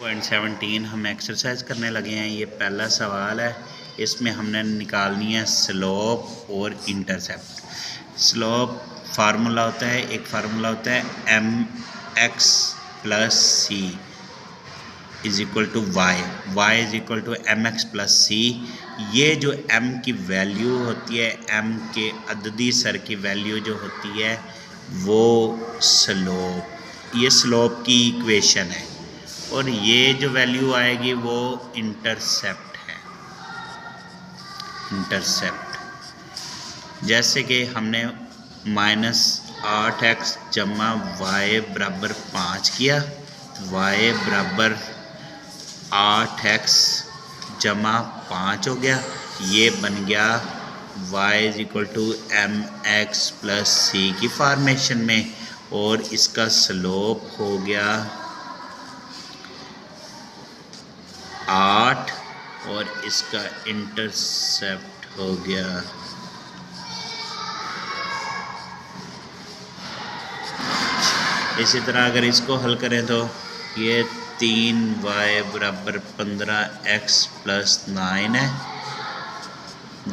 2.17 हम एक्सरसाइज करने लगे हैं। ये पहला सवाल है, इसमें हमने निकालनी है स्लोप और इंटरसेप्ट। स्लोप फार्मूला होता है, एक फार्मूला होता है mx plus c is equal to y is equal to mx plus c. ये जो m की वैल्यू होती है, m के अददी सर की वैल्यू जो होती है वो स्लोप, ये स्लोप की इक्वेशन है। और ये जो वैल्यू आएगी वो इंटरसेप्ट है। इंटरसेप्ट जैसे कि हमने -8x जमा y बराबर 5 किया, y बराबर 8x जमा 5 हो गया। ये बन गया y is equal to mx plus c की फॉर्मेशन में, और इसका स्लोप हो गया 8 और इसका इंटरसेप्ट हो गया इसी तरह अगर इसको हल करें तो ये 3y बराबर 15x प्लस 9 है।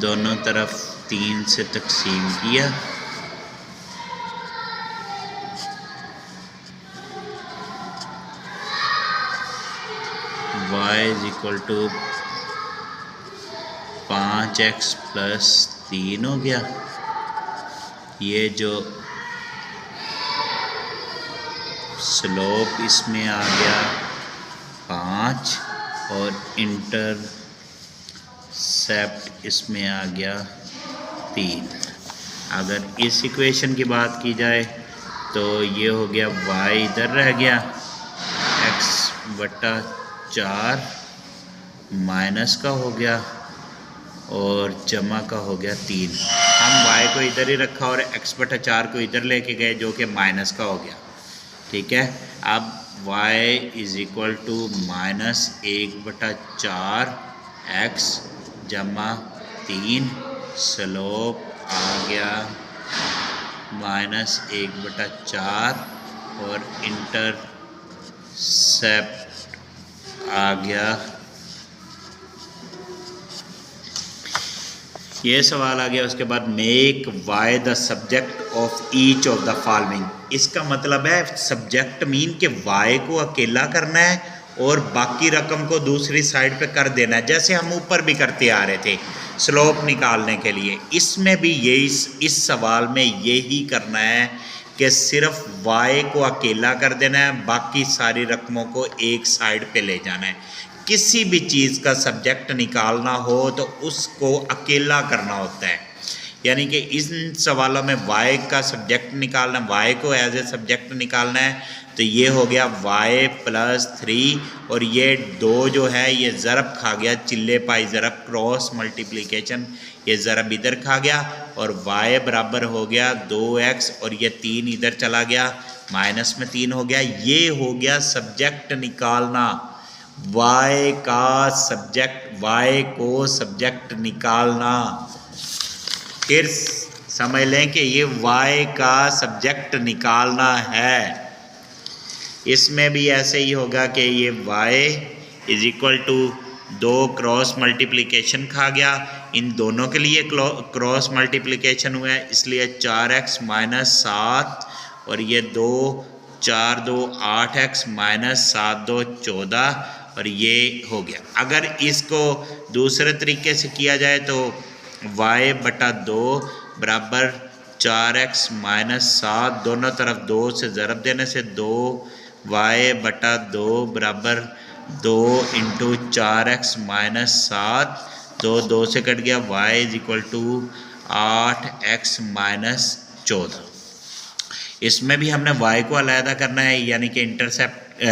दोनों तरफ 3 से तकसीम किया, y is equal to 5x plus 3 हो गया। ये जो स्लोप इसमें आ गया 5 और इंटरसेप्ट इसमें आ गया 3। अगर इस इक्वेशन की बात की जाए तो ये हो गया y इधर रह गया, x बटा 4 माइनस का हो गया और जमा का हो गया 3। हम y को इधर ही रखा और x बटा 4 को इधर लेके गए जो कि माइनस का हो गया। ठीक है, अब y is equal to -1/4 x जमा 3, स्लोप आ गया -1/4 और इंटरसेप्ट आ गया। ये सवाल आ गया। उसके बाद make y the subject of each of the following. इसका मतलब है सब्जेक्ट मीन के y को अकेला करना है और बाकी रकम को दूसरी साइड पे कर देना है, जैसे हम ऊपर भी करते आ रहे थे स्लोप निकालने के लिए। इसमें भी यही, इस सवाल में यही करना है कि सिर्फ y को अकेला कर देना है, बाकी सारी रकमों को एक साइड पे ले जाना है। किसी भी चीज़ का सब्जेक्ट निकालना हो तो उसको अकेला करना होता है, यानी कि इन सवालों में y का सब्जेक्ट निकालना, y को एज ए सब्जेक्ट निकालना है। तो ये हो गया y प्लस 3 और ये 2 जो है ये ज़रब खा गया, चिल्ले पाई ज़रब, क्रॉस मल्टीप्लिकेशन, ये ज़रब इधर खा गया और y बराबर हो गया 2x और ये 3 इधर चला गया, माइनस में 3 हो गया। ये हो गया सब्जेक्ट निकालना, y का सब्जेक्ट, y को सब्जेक्ट निकालना। फिर समझ लें कि ये y का सब्जेक्ट निकालना है। इसमें भी ऐसे ही होगा कि ये y is equal to 2 cross multiplication खा गया, इन दोनों के लिए क्रॉस मल्टीप्लिकेशन हुआ है, इसलिए 4x माइनस 7 और ये 2 4 2 8x माइनस 7 2 14 और ये हो गया। अगर इसको दूसरे तरीके से किया जाए तो y बटा 2 बराबर 4x माइनस 7, दोनों तरफ 2 से ज़रब देने से 2y बटा 2 बराबर 2 इंटू 4x माइनस 7, 2 से कट गया, y is equal to 8x minus 14। इसमें भी हमने y को अलहदा करना है, यानी कि इंटरसेप्ट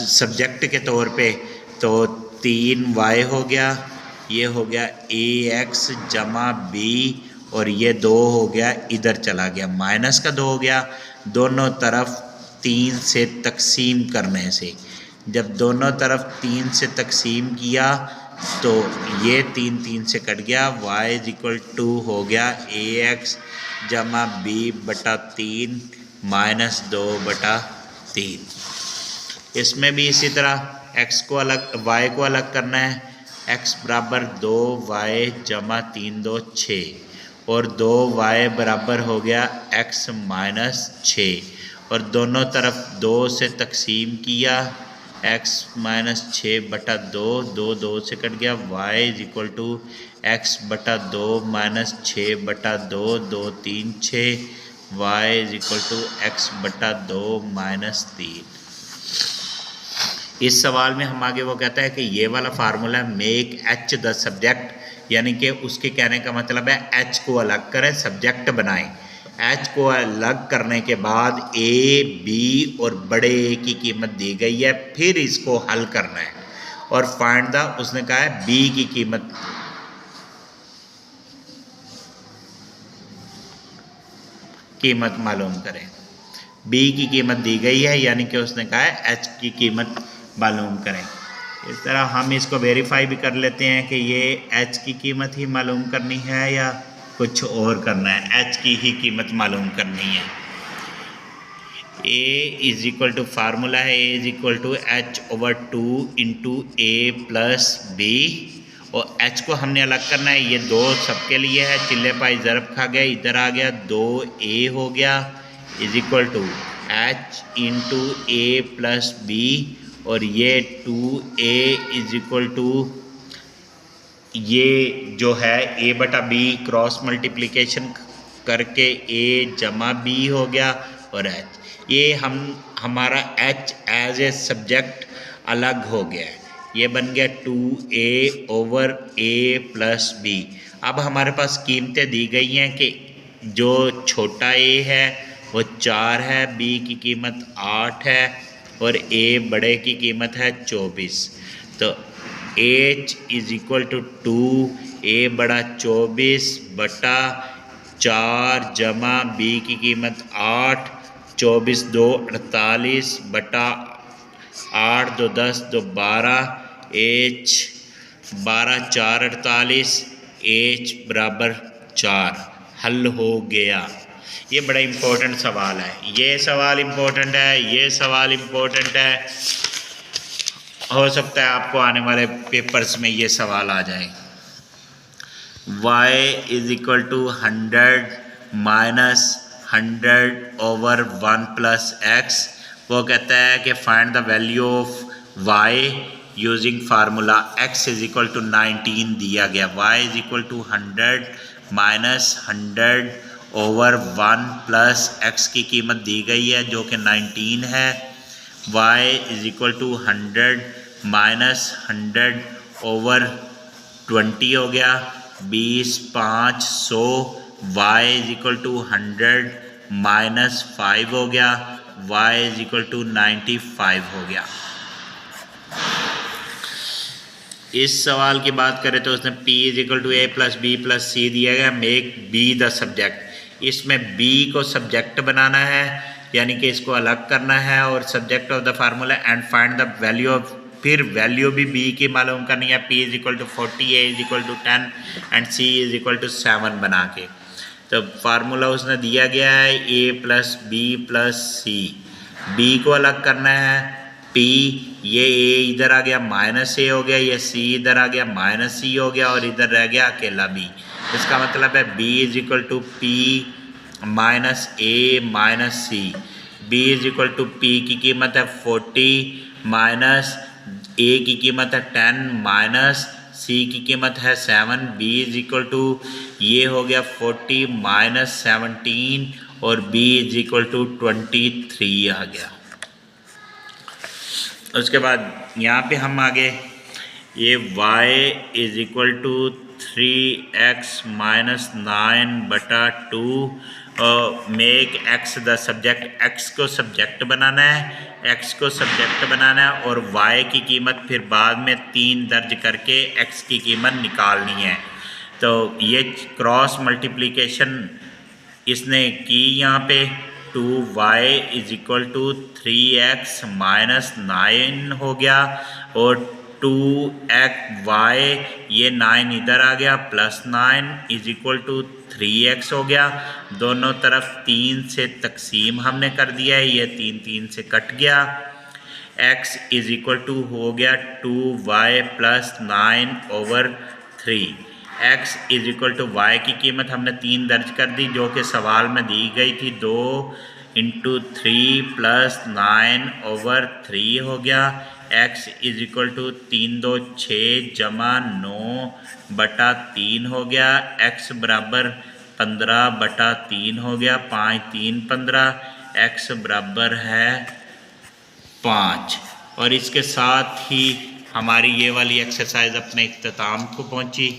सब्जेक्ट के तौर पे। तो 3y हो गया, ये हो गया ax जमा b और ये 2 हो गया, इधर चला गया, माइनस का 2 हो गया। दोनों तरफ 3 से तकसीम करने से, जब दोनों तरफ 3 से तकसीम किया तो ये 3 से कट गया, y इज इक्वल टू हो गया ax जमा b बटा 3 माइनस 2 बटा 3। इसमें भी इसी तरह x को अलग y को अलग करना है। x बराबर 2y जमा 3 2 6 और 2y बराबर हो गया x माइनस 6 और दोनों तरफ 2 से तकसीम किया x माइनस 6 बटा 2 2 2 से कट गया y is equal to x बटा 2 माइनस 6 बटा 2 2 3 6 y is equal to x बटा 2 माइनस 3। इस सवाल में हम आगे वो कहता है कि ये वाला formula make H the subject, यानी कि उसके कहने का मतलब है एच को अलग करें, सब्जेक्ट बनाएं। एच को अलग करने के बाद ए बी और बड़े ए की कीमत दी गई है, फिर इसको हल करना है और फाइंड द, उसने कहा है बी की कीमत मालूम करें। बी की कीमत दी गई है, यानी कि उसने कहा है एच की कीमत मालूम करें। इस तरह हम इसको वेरीफाई भी कर लेते हैं कि ये एच की कीमत ही मालूम करनी है या कुछ और करना है। एच की ही कीमत मालूम करनी है। A is equal to formula है a is equal to h over 2 into a plus b, और एच को हमने अलग करना है। ये 2 सबके लिए है, चिल्ले पाई ज़रब खा गया, इधर आ गया 2a हो गया is equal to H into a plus b, और ये 2a इज इक्वल टू ये जो है a बटा b क्रॉस मल्टीप्लिकेशन करके a जमा b हो गया और h, ये हमारा h एज ए सब्जेक्ट अलग हो गया है। ये बन गया 2a over a plus b। अब हमारे पास कीमतें दी गई हैं कि जो छोटा a है वो 4 है, b की कीमत 8 है और a बड़े की कीमत है 24। तो h is equal to 2a बड़ा 24 बटा 4 जमा b की कीमत 8, 24 2 48 बटा 8 2 10 2 12, h 12 4 48, h बराबर 4। हल हो गया। ये बड़ा इम्पोर्टेंट सवाल है, ये सवाल इम्पोर्टेंट है, ये सवाल इम्पोर्टेंट है। हो सकता है आपको आने वाले पेपर्स में ये सवाल आ जाए। y is equal to 100 minus 100 over 1 plus x. वो कहता है कि find the value of y using formula x is equal to 19 दिया गया। y is equal to 100 minus 100 over 1 plus x की कीमत दी गई है जो कि 19 है। y is equal to 100 minus 100 over 20 हो गया 20 5 100। y is equal to 100 minus 5 हो गया, y इज इक्वल टू 95 हो गया। इस सवाल की बात करें तो उसने p is equal to a plus b plus c दिया गया, मेक b द सब्जेक्ट। इसमें b को सब्जेक्ट बनाना है, यानी कि इसको अलग करना है और subject of the formula and find the value of, फिर वैल्यू भी b की मालूम करनी है। p is equal to 40, a is equal to 10 and c is equal to 7 बना के। तो फार्मूला उसने दिया गया है a plus b plus c. b को अलग करना है, p ये a इधर आ गया माइनस a हो गया, ये c इधर आ गया माइनस c हो गया और इधर रह गया अकेला b। इसका मतलब है b is equal to p minus a minus c। b is equal to p की कीमत है 40 माइनस a की कीमत है 10 माइनस c की कीमत है 7। b इज इक्वल टू ये हो गया 40 माइनस 17 और b इज इक्वल टू 23 आ गया। उसके बाद यहाँ पे हम आगे ये y is equal to 3x minus 9 बटा 2, make x the subject. x को सब्जेक्ट बनाना है, x को सब्जेक्ट बनाना है और y की कीमत फिर बाद में 3 दर्ज करके x की कीमत निकालनी है। तो ये क्रॉस मल्टीप्लिकेशन इसने की यहाँ पे 2y is equal to 3x minus 9 हो गया और 2y ये 9 इधर आ गया plus 9 is equal to 3x हो गया। दोनों तरफ 3 से तकसीम हमने कर दिया है, ये 3 3 से कट गया। x इज इक्वल टू हो गया 2y plus 9/3। x is equal to y की कीमत हमने 3 दर्ज कर दी जो कि सवाल में दी गई थी। 2 × 3 प्लस 9/3 हो गया। x इज इक्वल टू 3 2 6 जमा 9/3 हो गया। x बराबर 15/3 हो गया। 5 3 15। x बराबर है 5। और इसके साथ ही हमारी ये वाली एक्सरसाइज अपने इख्तिताम को पहुंची।